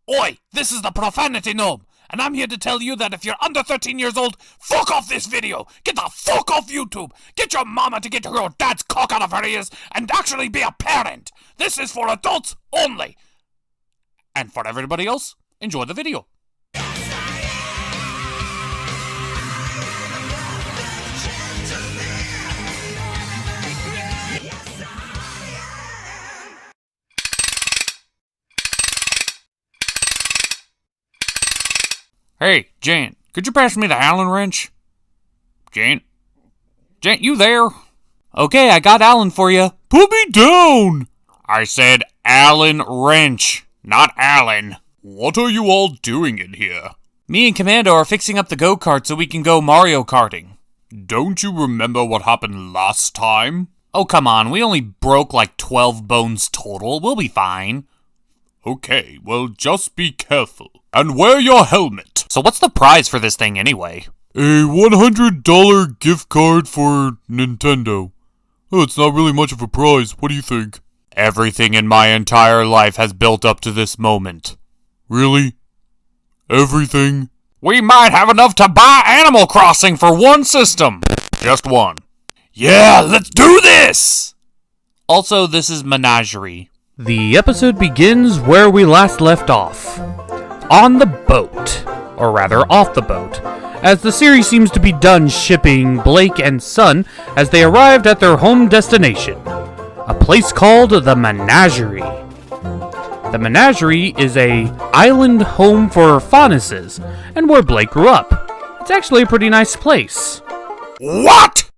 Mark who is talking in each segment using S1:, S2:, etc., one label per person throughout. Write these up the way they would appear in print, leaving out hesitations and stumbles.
S1: Oi, this is the Profanity Gnome, and I'm here to tell you that if you're under 13 years old, fuck off this video! Get the fuck off YouTube! Get your mama to get your dad's cock out of her ears and actually be a parent! This is for adults only! And for everybody else, enjoy the video. Hey, Jan, could you pass me the Allen wrench? Jan, you there? Okay, I got Allen for you. Put me down! I said Allen wrench, not Allen. What are you all doing in here? Me and Commando are fixing up the go-kart so we can go Mario Karting. Don't you remember what happened last time? Oh, come on, we only broke like 12 bones total. We'll be fine. Okay, well, just be careful. And wear your helmet. So what's the prize for this thing anyway? A $100 gift card for Nintendo. Oh, it's not really much of a prize. What do you think? Everything in my entire life has built up to this moment. Really? Everything? We might have enough to buy Animal Crossing for one system. Just one. Yeah, let's do this! Also, this is Menagerie.
S2: The episode begins where we last left off. On the boat. Or rather, off the boat. As the series seems to be done shipping Blake and Sun as they arrived at their home destination. A place called the Menagerie. The Menagerie is a island home for faunuses, and where Blake grew up. It's actually a pretty nice place.
S1: What?!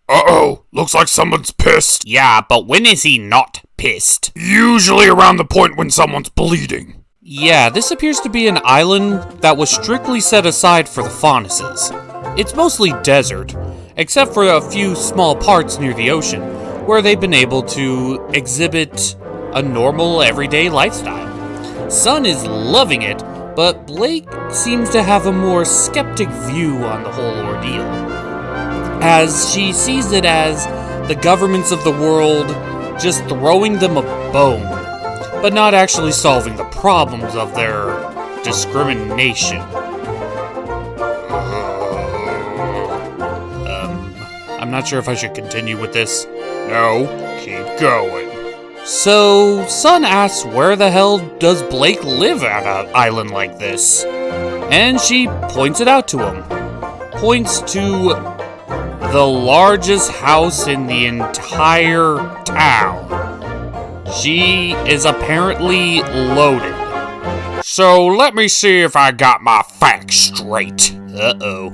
S1: Uh-oh, looks like someone's pissed. Yeah, but when is he not pissed? Usually around the point when someone's bleeding. Yeah, this appears to be an island that was strictly set aside for the faunuses. It's mostly desert, except for a few small parts near the ocean, where they've been able to exhibit a normal, everyday lifestyle. Sun is loving it, but Blake seems to have a more skeptic view on the whole ordeal, as she sees it as the governments of the world just throwing them a bone, but not actually solving the problems of their discrimination. I'm not sure if I should continue with this. No, keep going. So, Sun asks where the hell does Blake live at an island like this? And she points it out to him. Points to the largest house in the entire town. She is apparently loaded. So let me see if I got my facts straight. Uh-oh.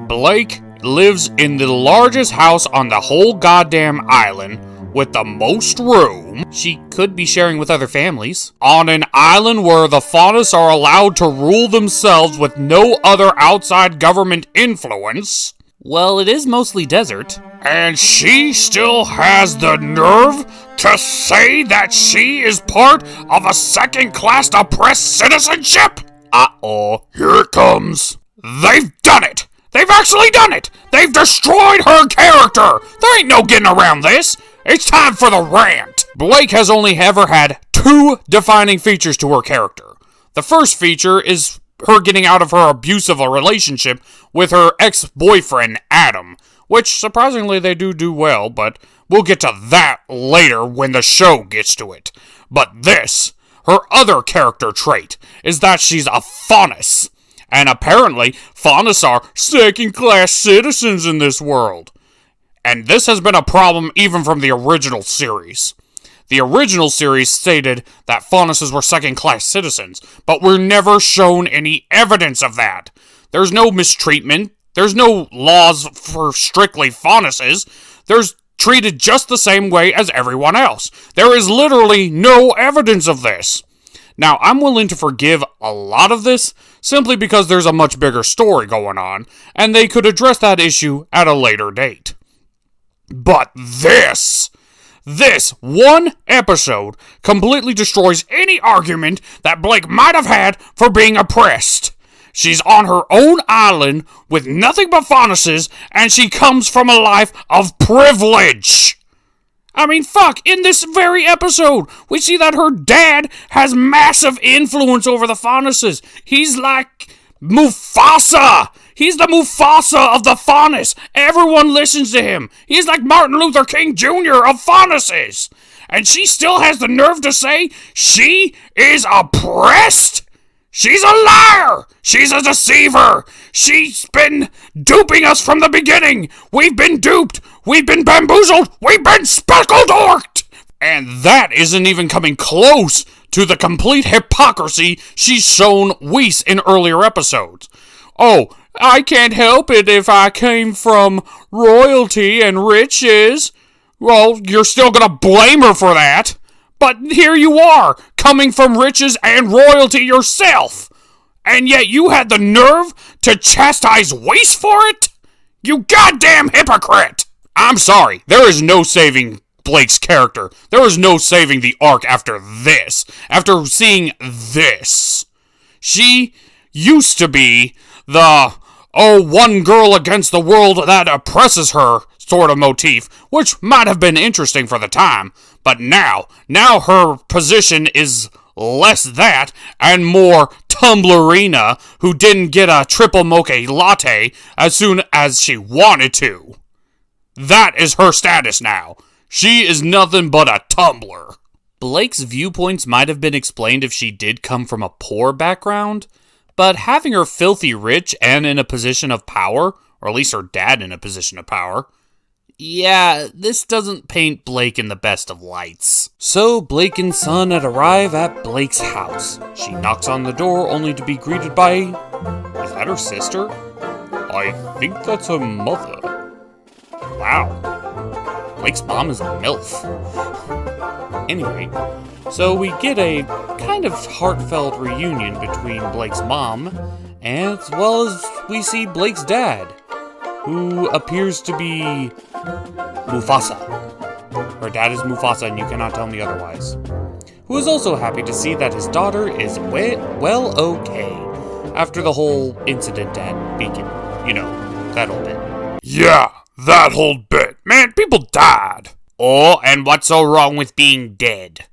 S1: Blake lives in the largest house on the whole goddamn island with the most room. She could be sharing with other families. On an island where the faunus are allowed to rule themselves with no other outside government influence. Well, it is mostly desert. And she still has the nerve to say that she is part of a second-class oppressed citizenship? Uh-oh. Here it comes. They've done it! They've actually done it! They've destroyed her character! There ain't no getting around this! It's time for the rant! Blake has only ever had two defining features to her character. The first feature is her getting out of her abusive relationship with her ex-boyfriend, Adam, which, surprisingly, they do well, but we'll get to that later when the show gets to it. But this, her other character trait, is that she's a faunus. And apparently, faunus are second-class citizens in this world. And this has been a problem even from the original series. The original series stated that faunuses were second-class citizens, but we're never shown any evidence of that. There's no mistreatment. There's no laws for strictly faunuses. They're treated just the same way as everyone else. There is literally no evidence of this. Now, I'm willing to forgive a lot of this simply because there's a much bigger story going on, and they could address that issue at a later date. But this one episode completely destroys any argument that Blake might have had for being oppressed. She's on her own island with nothing but faunuses, and she comes from a life of privilege. I mean, fuck, in this very episode, we see that her dad has massive influence over the Faunuses. He's like Mufasa. He's the Mufasa of the Faunus. Everyone listens to him. He's like Martin Luther King Jr. of Faunuses. And she still has the nerve to say she is oppressed? She's a liar! She's a deceiver! She's been duping us from the beginning! We've been duped! We've been bamboozled! We've been speckled-orked! And that isn't even coming close to the complete hypocrisy she's shown Whis in earlier episodes. Oh, I can't help it if I came from royalty and riches. Well, you're still gonna blame her for that. But here you are, coming from riches and royalty yourself. And yet you had the nerve to chastise Whis for it? You goddamn hypocrite! I'm sorry, there is no saving Blake's character. There is no saving the arc after this. After seeing this. She used to be the, one girl against the world that oppresses her sort of motif, which might have been interesting for the time, but now her position is less that and more Tumblerina, who didn't get a triple mocha latte as soon as she wanted to. That is her status now. She is nothing but a tumbler. Blake's viewpoints might have been explained if she did come from a poor background, but having her filthy rich and in a position of power, or at least her dad in a position of power, yeah, this doesn't paint Blake in the best of lights. So Blake and Sun arrive at Blake's house. She knocks on the door only to be greeted by... Is that her sister? I think that's her mother. Wow. Blake's mom is a MILF. Anyway, so we get a kind of heartfelt reunion between Blake's mom, as well as we see Blake's dad, who appears to be Mufasa. Her dad is Mufasa, and you cannot tell me otherwise. Who is also happy to see that his daughter is well okay after the whole incident at Beacon. You know, that whole bit. Yeah, that whole bit. Man, people died. Oh, and what's so wrong with being dead?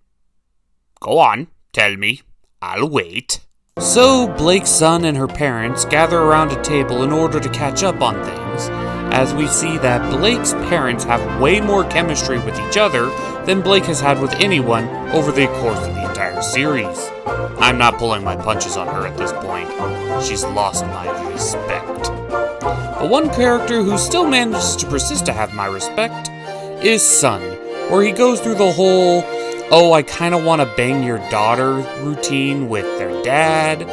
S1: Go on, tell me. I'll wait. So, Blake's son and her parents gather around a table in order to catch up on things, as we see that Blake's parents have way more chemistry with each other than Blake has had with anyone over the course of the entire series. I'm not pulling my punches on her at this point. She's lost my respect. But one character who still manages to persist to have my respect is Sun, where he goes through the whole, I kinda wanna bang your daughter routine with their dad,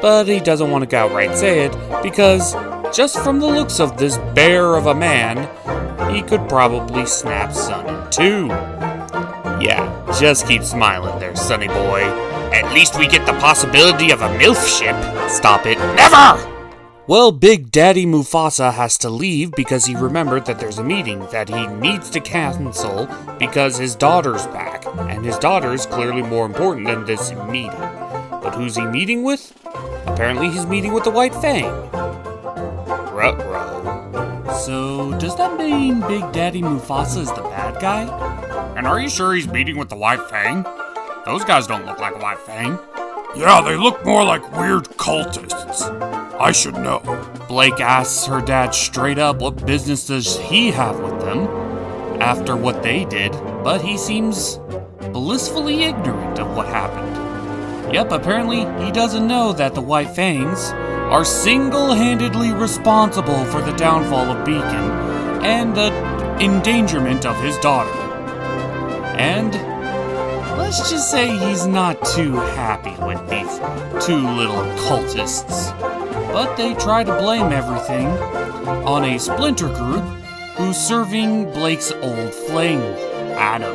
S1: but he doesn't want to outright say it, because just from the looks of this bear of a man, he could probably snap Sun in two. Yeah, just keep smiling there, Sonny boy. At least we get the possibility of a MILF ship. Stop it. Never! Well, Big Daddy Mufasa has to leave because he remembered that there's a meeting that he needs to cancel because his daughter's back, and his daughter is clearly more important than this meeting. But who's he meeting with? Apparently he's meeting with the White Fang. Ruh-roh. So, does that mean Big Daddy Mufasa is the bad guy? And are you sure he's meeting with the White Fang? Those guys don't look like White Fang. Yeah, they look more like weird cultists. I should know. Blake asks her dad straight up what business does he have with them after what they did, but he seems blissfully ignorant of what happened. Yep, apparently he doesn't know that the White Fangs are single-handedly responsible for the downfall of Beacon and the endangerment of his daughter. And let's just say he's not too happy with these two little cultists. But they try to blame everything on a splinter group who's serving Blake's old flame, Adam.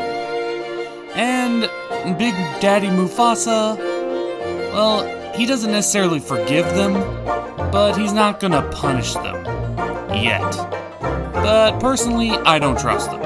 S1: And Big Daddy Mufasa, well, he doesn't necessarily forgive them, but he's not gonna punish them. Yet. But personally, I don't trust them.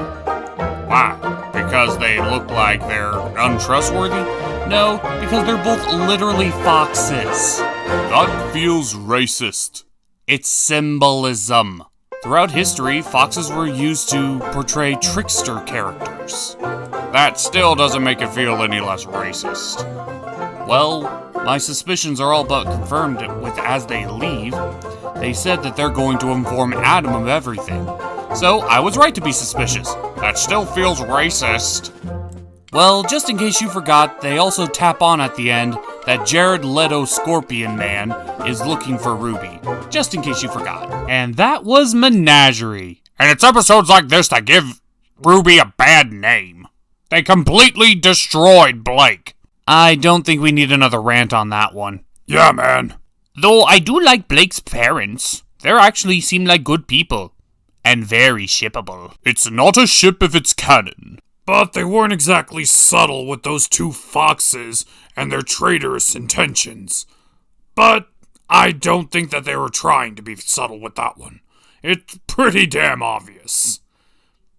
S1: Why? Because they look like they're untrustworthy? No, because they're both literally foxes. That feels racist. It's symbolism. Throughout history, foxes were used to portray trickster characters. That still doesn't make it feel any less racist. Well, my suspicions are all but confirmed with as they leave. They said that they're going to inform Adam of everything. So, I was right to be suspicious. That still feels racist. Well, just in case you forgot, they also tap on at the end that Jared Leto Scorpion Man is looking for Ruby. Just in case you forgot.
S2: And that was Menagerie.
S1: And it's episodes like this that give Ruby a bad name. They completely destroyed Blake.
S2: I don't think we need another rant on that one.
S1: Yeah, man.
S2: Though I do like Blake's parents. They actually seem like good people. And very shippable.
S1: It's not a ship if it's canon. But they weren't exactly subtle with those two foxes and their traitorous intentions. But I don't think that they were trying to be subtle with that one. It's pretty damn obvious.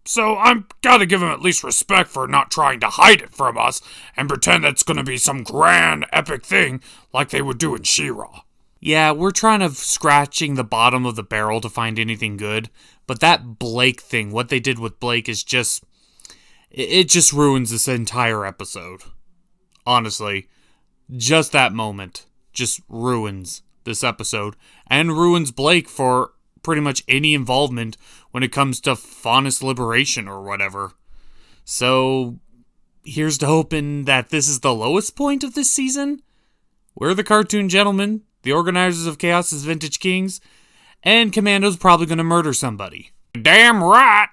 S1: So I'm gotta give them at least respect for not trying to hide it from us and pretend that's gonna be some grand epic thing like they would do in She-Ra.
S2: Yeah, we're trying to scratching the bottom of the barrel to find anything good, but that Blake thing, what they did with Blake is just... It just ruins this entire episode. Honestly, just that moment just ruins this episode and ruins Blake for pretty much any involvement when it comes to Faunus Liberation or whatever. So, here's to hoping that this is the lowest point of this season. We're the Cartoon Gentlemen, the organizers of Chaos's Vintage Kings, and Commando's probably gonna murder somebody.
S1: Damn right!